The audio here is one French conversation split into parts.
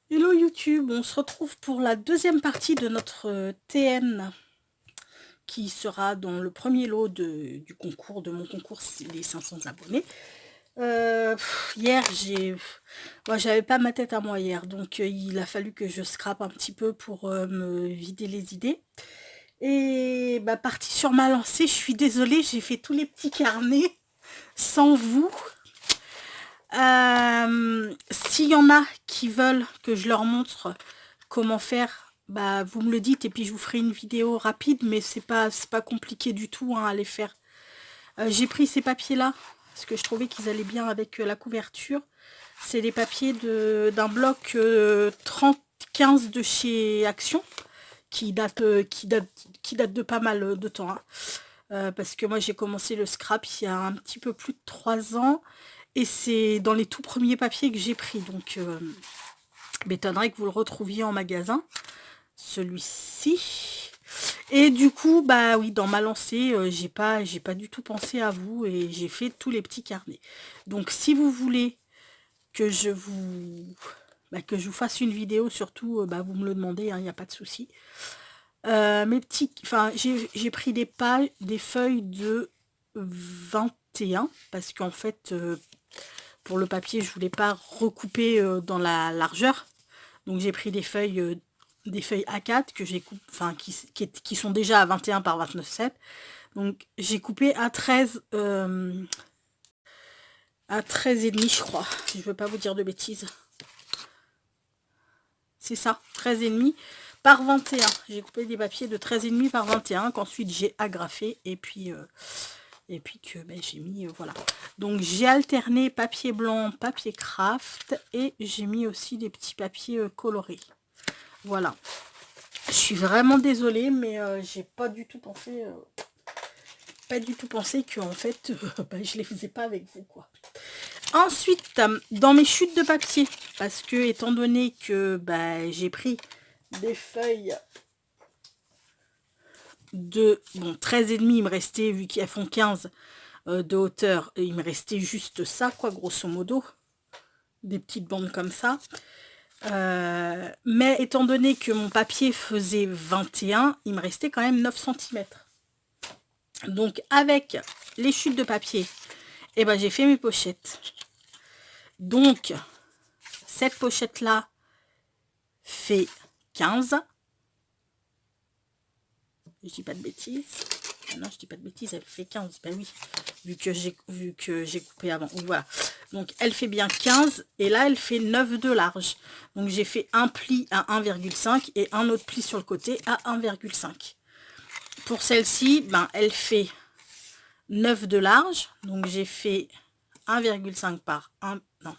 Hello YouTube, on se retrouve pour la deuxième partie de notre TN qui sera dans le premier lot du concours, de mon concours les 500 abonnés. Hier, moi j'avais pas ma tête à moi hier, donc il a fallu que je scrape un petit peu pour me vider les idées. Et bah partie sur ma lancée, je suis désolée, j'ai fait tous les petits carnets sans vous. S'il y en a qui veulent que je leur montre comment faire, bah vous me le dites et puis je vous ferai une vidéo rapide, mais c'est pas compliqué du tout hein, à les faire. J'ai pris ces papiers là parce que je trouvais qu'ils allaient bien avec la couverture. C'est les papiers d'un bloc 30-15 de chez Action qui date de pas mal de temps hein. Parce que moi j'ai commencé le scrap il y a un petit peu plus de 3 ans et c'est dans les tout premiers papiers que j'ai pris, donc m'étonnerait que vous le retrouviez en magasin, celui-ci. Et du coup, bah oui, dans ma lancée, j'ai pas du tout pensé à vous et j'ai fait tous les petits carnets. Donc si vous voulez que je vous fasse une vidéo, surtout, bah, vous me le demandez, il n'y a pas de souci. J'ai pris des feuilles de 21 parce qu'en fait, pour le papier, je voulais pas recouper dans la largeur. Donc j'ai pris des feuilles A4 que j'ai qui sont déjà à 21 par 29,7. Donc j'ai coupé à 13 et demi, je crois. Je veux pas vous dire de bêtises. C'est ça, 13 et demi par 21. J'ai coupé des papiers de 13 et demi par 21 qu'ensuite j'ai agrafé et puis que ben, j'ai mis voilà. Donc j'ai alterné papier blanc, papier craft et j'ai mis aussi des petits papiers colorés. Voilà. Je suis vraiment désolée, mais j'ai pas du tout pensé que en fait bah, je les faisais pas avec vous quoi. Ensuite, dans mes chutes de papier, parce que étant donné que bah, j'ai pris des feuilles de 13 et demi, il me restait, vu qu'elles font 15 de hauteur, il me restait juste ça quoi, grosso modo, des petites bandes comme ça. Mais étant donné que mon papier faisait 21, il me restait quand même 9 cm. Donc avec les chutes de papier, et ben, j'ai fait mes pochettes. Donc cette pochette là fait 15. Je dis pas de bêtises. Non, je dis pas de bêtises, elle fait 15. Ben oui, vu que j'ai coupé avant. Donc voilà. Donc elle fait bien 15 et là elle fait 9 de large. Donc j'ai fait un pli à 1,5 et un autre pli sur le côté à 1,5. Pour celle-ci, ben elle fait 9 de large. Donc j'ai fait 1,5 par 1. Non,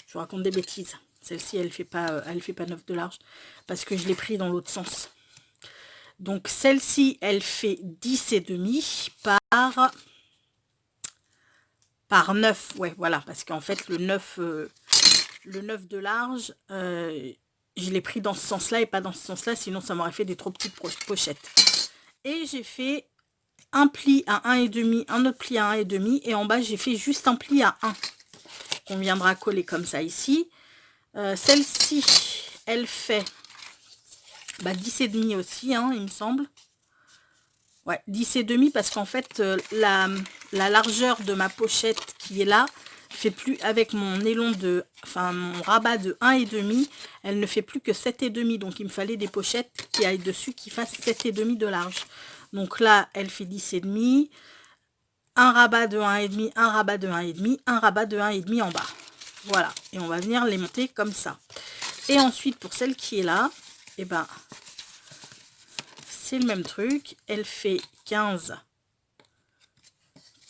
je vous raconte des bêtises. Celle-ci, elle fait pas 9 de large parce que je l'ai pris dans l'autre sens. Donc celle-ci, elle fait 10 et demi par 9. Ouais, voilà, parce qu'en fait, le 9 de large, je l'ai pris dans ce sens-là et pas dans ce sens-là, sinon ça m'aurait fait des trop petites pochettes. Et j'ai fait un pli à 1,5, un autre pli à 1,5, et en bas, j'ai fait juste un pli à 1, qu'on viendra coller comme ça ici. Celle-ci, elle fait 10 et demi aussi, hein, il me semble. Ouais, 10 et demi parce qu'en fait, la largeur de ma pochette qui est là fait plus avec mon nylon mon rabat de 1,5, elle ne fait plus que 7,5. Donc il me fallait des pochettes qui aillent dessus qui fassent 7,5 de large. Donc là, elle fait 10 et demi, un rabat de 1,5, un rabat de 1,5, un rabat de 1,5 en bas. Voilà, et on va venir les monter comme ça. Et ensuite, pour celle qui est là, et ben c'est le même truc, elle fait 15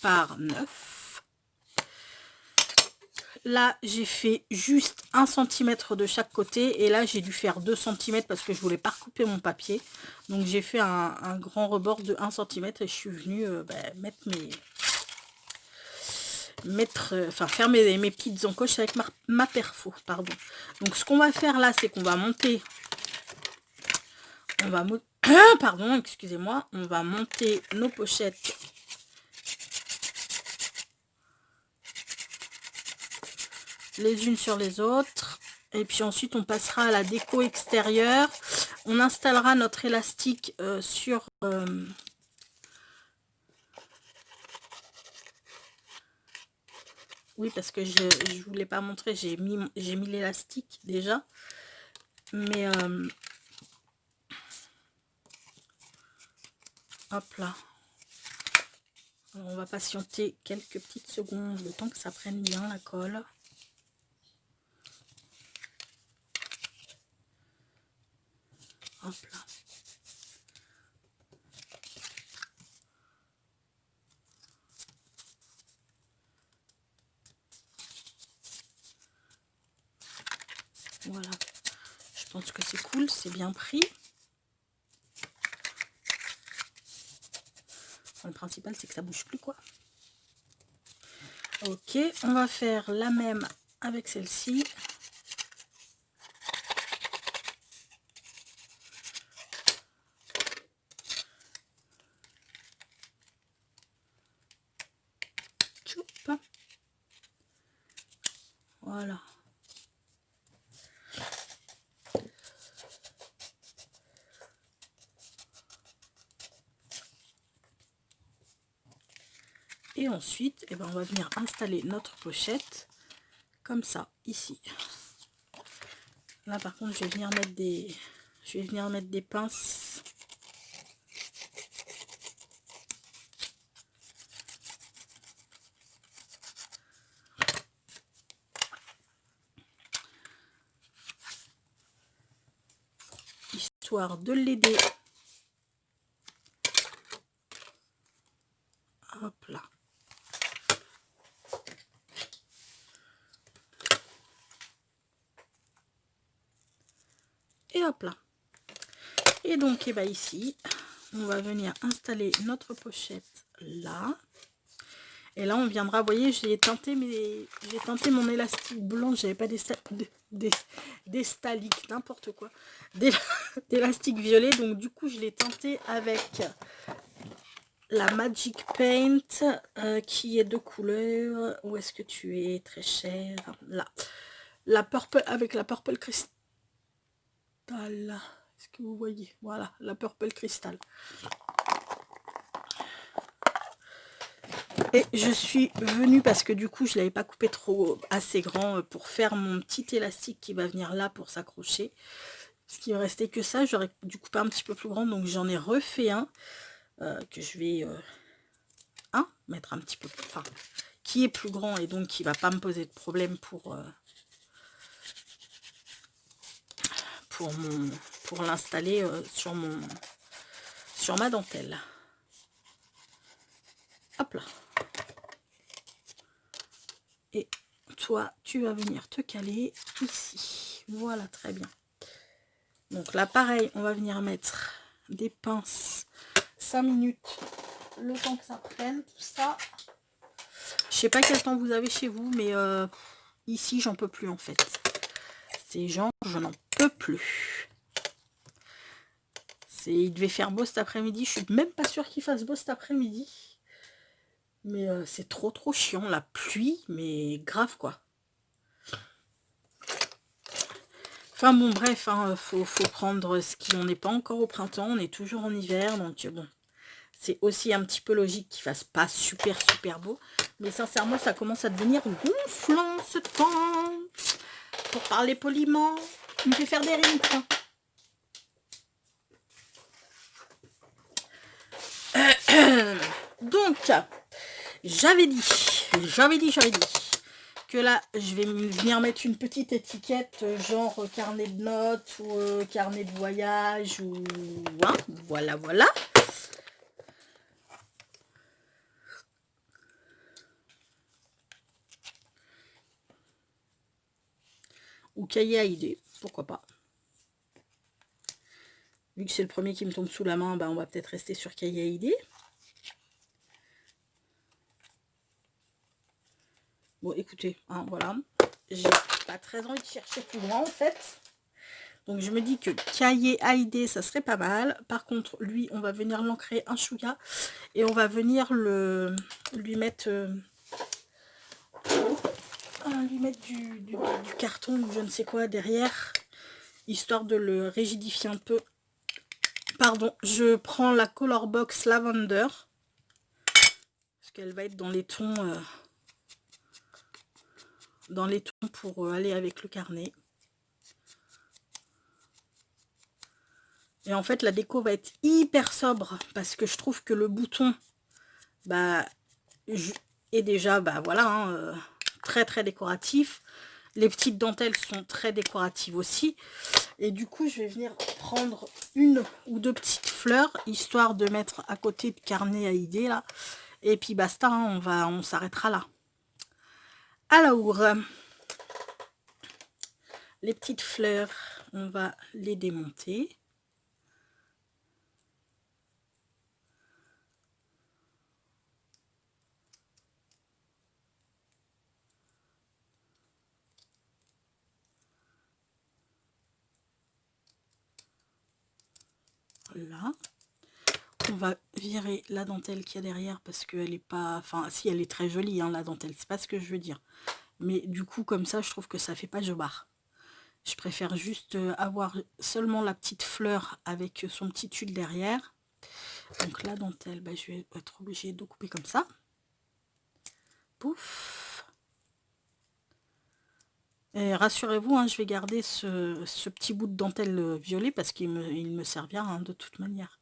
par 9. Là, j'ai fait juste 1 cm de chaque côté. Et là, j'ai dû faire 2 cm parce que je voulais pas recouper mon papier. Donc, j'ai fait un grand rebord de 1 cm. Et je suis venue faire mes petites encoches avec ma perfo. Pardon. Donc, ce qu'on va faire là, c'est qu'on va monter... Pardon, excusez-moi. On va monter nos pochettes les unes sur les autres. Et puis ensuite, on passera à la déco extérieure. On installera notre élastique sur... Oui, parce que je voulais pas montrer, j'ai mis l'élastique déjà. Mais... hop là. Alors, on va patienter quelques petites secondes, le temps que ça prenne bien la colle. Hop là. Voilà. Je pense que c'est cool, c'est bien pris. Bon, le principal, c'est que ça bouge plus, quoi. Ok, on va faire la même avec celle-ci. Voilà. Et ensuite, eh ben, on va venir installer notre pochette comme ça, ici. Là, par contre, je vais venir mettre des pinces. Histoire de l'aider. Hop là. Et hop là. Et donc, eh ben, ici, on va venir installer notre pochette là. Et là, on viendra, vous voyez, j'ai tenté mon élastique blanc, j'avais pas d'estalique, n'importe quoi, d'élastique violet. Donc, du coup, je l'ai tenté avec la Magic Paint qui est de couleur. Où est-ce que tu es, très cher? Là. La purple, avec la Purple Crystal. Est-ce que vous voyez? Voilà, la Purple Crystal. Et je suis venue parce que du coup je l'avais pas coupé trop assez grand pour faire mon petit élastique qui va venir là pour s'accrocher. Ce qui me restait que ça, j'aurais dû couper un petit peu plus grand, donc j'en ai refait un que je vais mettre un petit peu plus, enfin qui est plus grand et donc qui va pas me poser de problème pour l'installer sur ma dentelle. Hop là. Et toi, tu vas venir te caler ici. Voilà, très bien. Donc là, pareil, on va venir mettre des pinces 5 minutes, le temps que ça prenne, tout ça. Je sais pas quel temps vous avez chez vous, mais ici, j'en peux plus en fait. Ces gens, je n'en peux plus. Il devait faire beau cet après-midi. Je suis même pas sûre qu'il fasse beau cet après-midi. Mais c'est trop chiant, la pluie, mais grave quoi. Enfin bon, bref, hein, faut prendre ce qui... On n'est pas encore au printemps, on est toujours en hiver, donc bon. C'est aussi un petit peu logique qu'il fasse pas super beau. Mais sincèrement, ça commence à devenir gonflant ce temps. Pour parler poliment, il me fait faire des rimes, quoi. Donc, j'avais dit que là, je vais venir mettre une petite étiquette, genre carnet de notes ou carnet de voyage ou hein, voilà. Ou cahier à idées, pourquoi pas. Vu que c'est le premier qui me tombe sous la main, bah on va peut-être rester sur cahier à idées. Bon, écoutez, hein, voilà. J'ai pas très envie de chercher plus grand, en fait. Donc, je me dis que cahier à idées, ça serait pas mal. Par contre, lui, on va venir l'ancrer un chouïa. Et on va venir lui mettre... lui mettre du carton ou je ne sais quoi derrière, histoire de le rigidifier un peu. Pardon, je prends la Color Box Lavender, parce qu'elle va être dans les tons pour aller avec le carnet. Et en fait, la déco va être hyper sobre, parce que je trouve que le bouton bah, est déjà, bah voilà, hein, très très décoratif. Les petites dentelles sont très décoratives aussi. Et du coup, je vais venir prendre une ou deux petites fleurs, histoire de mettre à côté de carnet à idées, là. Et puis basta, hein, on s'arrêtera là. Alors, les petites fleurs, on va les démonter. Là. On va virer la dentelle qu'il y a derrière parce qu'elle est pas... Enfin, si, elle est très jolie, hein, la dentelle. C'est pas ce que je veux dire. Mais du coup, comme ça, je trouve que ça fait pas jobard. Je préfère juste avoir seulement la petite fleur avec son petit tulle derrière. Donc la dentelle, bah, je vais être obligée de couper comme ça. Pouf. Et rassurez-vous, hein, je vais garder ce petit bout de dentelle violet parce qu'il me servira hein, de toute manière.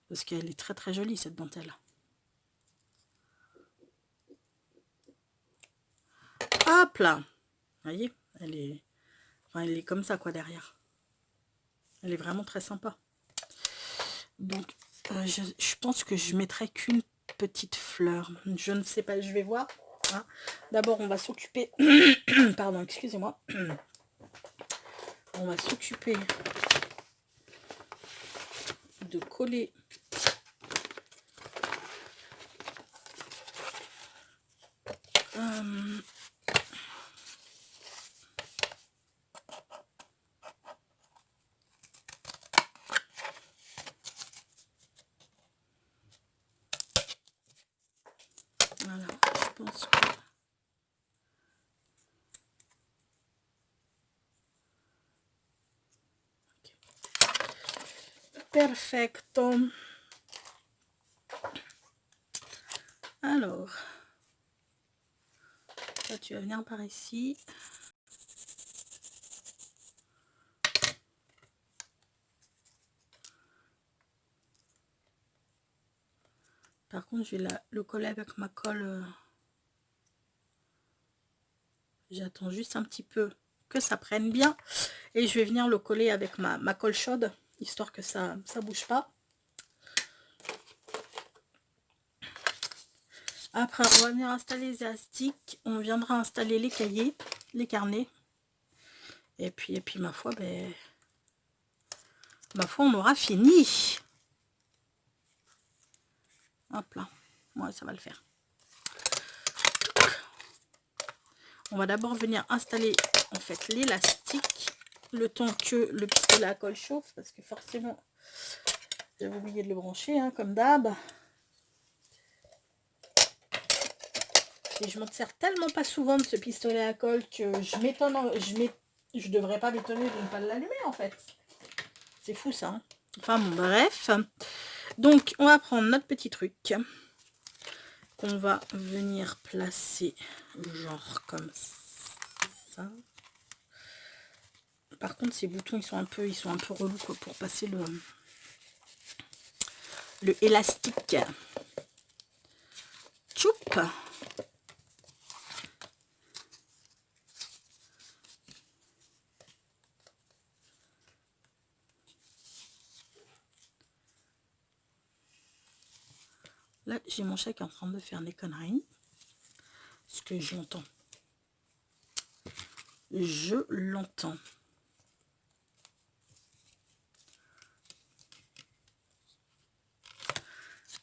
Parce qu'elle est très très jolie cette dentelle. Hop là. Vous voyez, elle est comme ça quoi derrière. Elle est vraiment très sympa. Donc je pense que je mettrai qu'une petite fleur. Je ne sais pas, je vais voir. Hein. D'abord on va s'occuper. Pardon, excusez-moi. On va s'occuper de coller voilà, je pense que perfecto. Alors, là, tu vas venir par ici. Par contre, je vais le coller avec ma colle. J'attends juste un petit peu que ça prenne bien. Et je vais venir le coller avec ma colle chaude, histoire que ça bouge pas. Après, on va venir installer les élastiques. On viendra installer les cahiers, les carnets. Et puis ma foi, on aura fini. Hop là. Ouais, ça va le faire. On va d'abord venir installer en fait l'élastique le temps que le pistolet à colle chauffe parce que forcément j'avais oublié de le brancher hein, comme d'hab. Et je m'en sers tellement pas souvent de ce pistolet à colle que je devrais pas m'étonner de ne pas l'allumer en fait. C'est fou ça. Hein. Enfin bon bref. Donc on va prendre notre petit truc qu'on va venir placer genre comme ça. Par contre ces boutons ils sont un peu relous quoi, pour passer le élastique. Tchoup. Là, j'ai mon chat qui est en train de faire des conneries. Ce que j'entends. Je l'entends.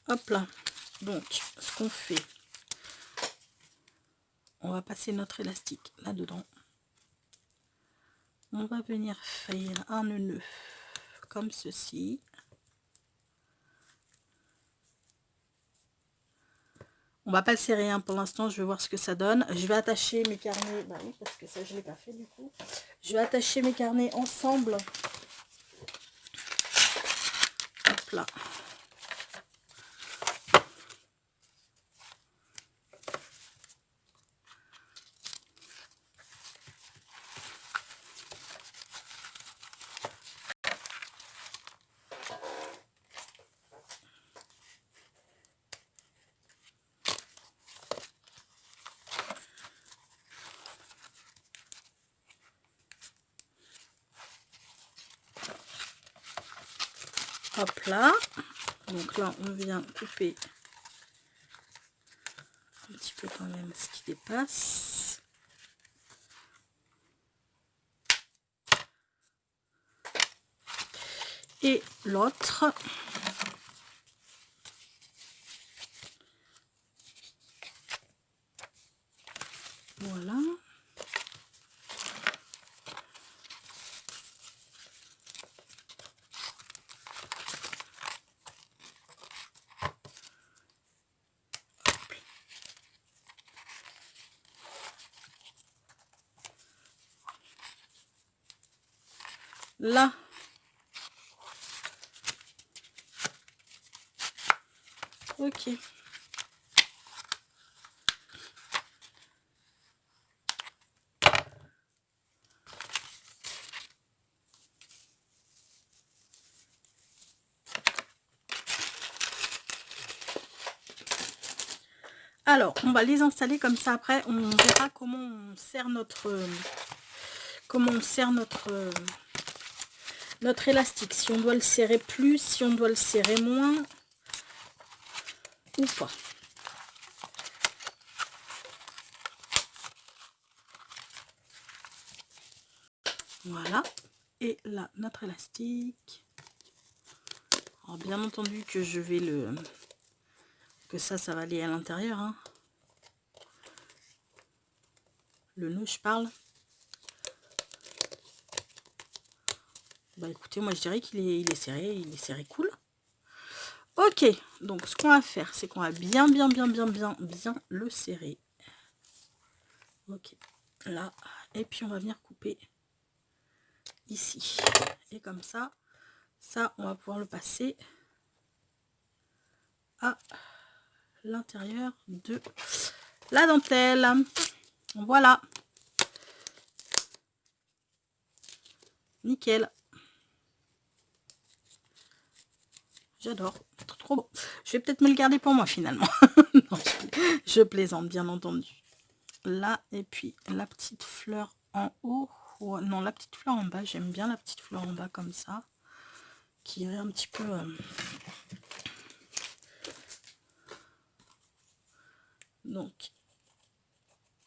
Hop là. Donc, ce qu'on fait, on va passer notre élastique là-dedans. On va venir faire un nœud comme ceci. On va pas le serrer hein, pour l'instant, je vais voir ce que ça donne. Je vais attacher mes carnets, bah oui, parce que ça je l'ai pas fait du coup. Je vais attacher mes carnets ensemble. Hop là. Hop là. Donc là, on vient couper un petit peu quand même ce qui dépasse. Et l'autre. Voilà. Là. Ok. Alors, on va les installer comme ça. Après, on verra comment on sert notre notre élastique. Si on doit le serrer plus, si on doit le serrer moins ou pas. Voilà. Et là, notre élastique. Alors, bien entendu que je vais que ça va aller à l'intérieur. Hein. Le nœud, je parle. Bah écoutez, moi je dirais qu'il est serré cool. Ok, donc ce qu'on va faire, c'est qu'on va bien le serrer. Ok, là. Et puis on va venir couper ici. Et comme ça, on va pouvoir le passer à l'intérieur de la dentelle. Voilà. Nickel. J'adore. Trop bon. Je vais peut-être me le garder pour moi finalement. Non, je plaisante bien entendu. Là, et puis la petite fleur en haut. Oh, non, la petite fleur en bas. J'aime bien la petite fleur en bas comme ça. Qui irait un petit peu... Donc...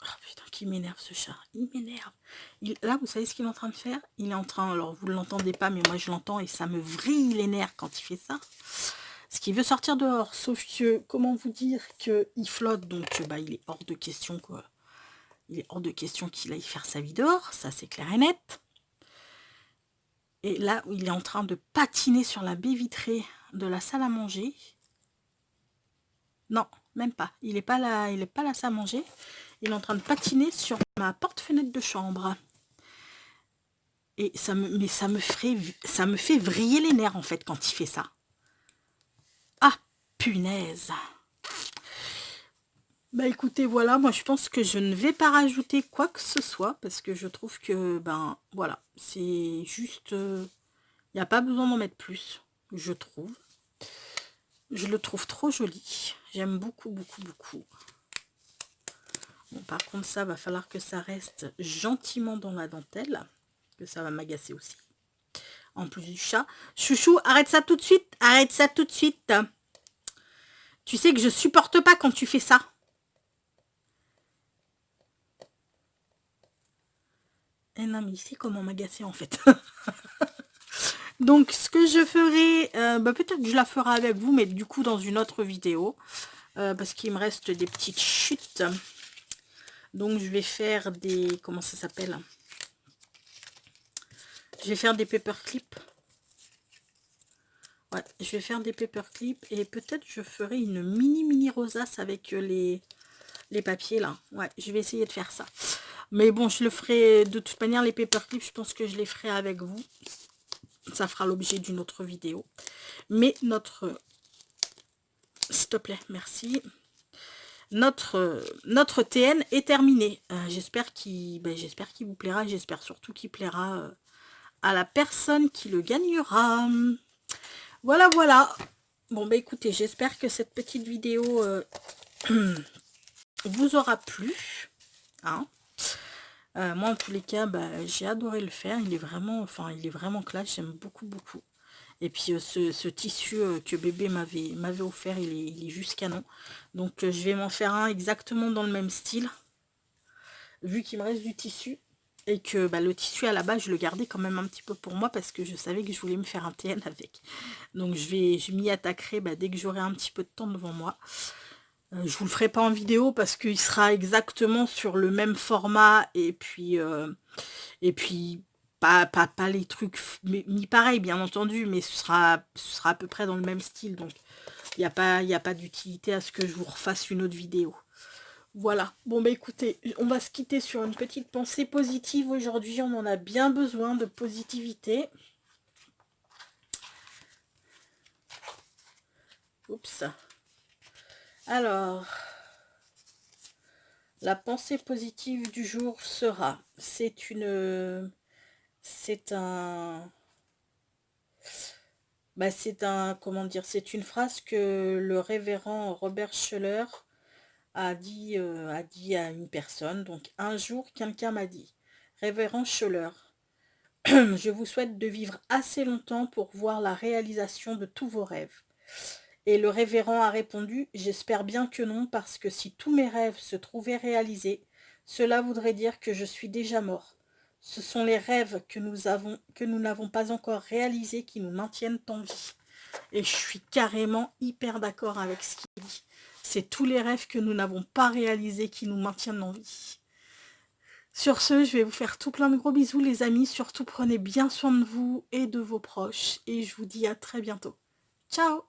Oh putain, qui m'énerve ce chat. Il m'énerve. Là, vous savez ce qu'il est en train de faire? Il est en train... Alors, vous ne l'entendez pas, mais moi, je l'entends et ça me vrille les nerfs quand il fait ça. Parce qu'il veut sortir dehors. Sauf que, comment vous dire qu'il flotte. Donc, bah, il est hors de question, quoi. Il est hors de question qu'il aille faire sa vie dehors. Ça, c'est clair et net. Et là, il est en train de patiner sur la baie vitrée de la salle à manger. Non, même pas. Il n'est pas là, il est pas là à manger. Il est en train de patiner sur ma porte-fenêtre de chambre. Et ça me fait vriller les nerfs en fait quand il fait ça. Ah, punaise. Bah écoutez, voilà, moi je pense que je ne vais pas rajouter quoi que ce soit parce que je trouve que, ben voilà, c'est juste... Il n'y a pas besoin d'en mettre plus, je trouve. Je le trouve trop joli. J'aime beaucoup. Bon, par contre, ça va falloir que ça reste gentiment dans la dentelle. Que ça va m'agacer aussi. En plus du chat. Chouchou, arrête ça tout de suite. Arrête ça tout de suite. Tu sais que je supporte pas quand tu fais ça. Et non, mais il sait comment m'agacer en fait. Donc, ce que je ferai, bah, peut-être que je la ferai avec vous, mais du coup dans une autre vidéo. Parce qu'il me reste des petites chutes. Donc, je vais faire des... Comment ça s'appelle? Je vais faire des paperclips. Ouais, je vais faire des paperclips et peut-être je ferai une mini rosace avec les papiers là. Ouais, je vais essayer de faire ça. Mais bon, je le ferai de toute manière, les paperclips, je pense que je les ferai avec vous. Ça fera l'objet d'une autre vidéo. Mais notre... S'il te plaît, merci. Notre TN est terminé. J'espère qu'il vous plaira. J'espère surtout qu'il plaira à la personne qui le gagnera. Voilà, voilà. Bon, bah écoutez, j'espère que cette petite vidéo vous aura plu. Hein. Moi, en tous les cas, bah, j'ai adoré le faire. Il est vraiment classe. J'aime beaucoup, beaucoup. Et puis, ce tissu que bébé m'avait offert, il est juste canon. Donc, je vais m'en faire un exactement dans le même style. Vu qu'il me reste du tissu. Et que bah, le tissu, à la base, je le gardais quand même un petit peu pour moi. Parce que je savais que je voulais me faire un TN avec. Donc, je m'y attaquerai bah, dès que j'aurai un petit peu de temps devant moi. Je vous le ferai pas en vidéo parce qu'il sera exactement sur le même format et puis pas les trucs mis pareil bien entendu, mais ce sera à peu près dans le même style, donc il n'y a pas d'utilité à ce que je vous refasse une autre vidéo. Voilà, bon bah écoutez, on va se quitter sur une petite pensée positive aujourd'hui, on en a bien besoin de positivité. Oups. Alors... La pensée positive du jour sera, c'est une phrase que le révérend Robert Schuller a dit à une personne. Donc un jour, quelqu'un m'a dit, révérend Schuller, je vous souhaite de vivre assez longtemps pour voir la réalisation de tous vos rêves. Et le révérend a répondu, j'espère bien que non, parce que si tous mes rêves se trouvaient réalisés, cela voudrait dire que je suis déjà mort. Ce sont les rêves que nous n'avons pas encore réalisés qui nous maintiennent en vie. Et je suis carrément hyper d'accord avec ce qu'il dit. C'est tous les rêves que nous n'avons pas réalisés qui nous maintiennent en vie. Sur ce, je vais vous faire tout plein de gros bisous les amis. Surtout prenez bien soin de vous et de vos proches. Et je vous dis à très bientôt. Ciao!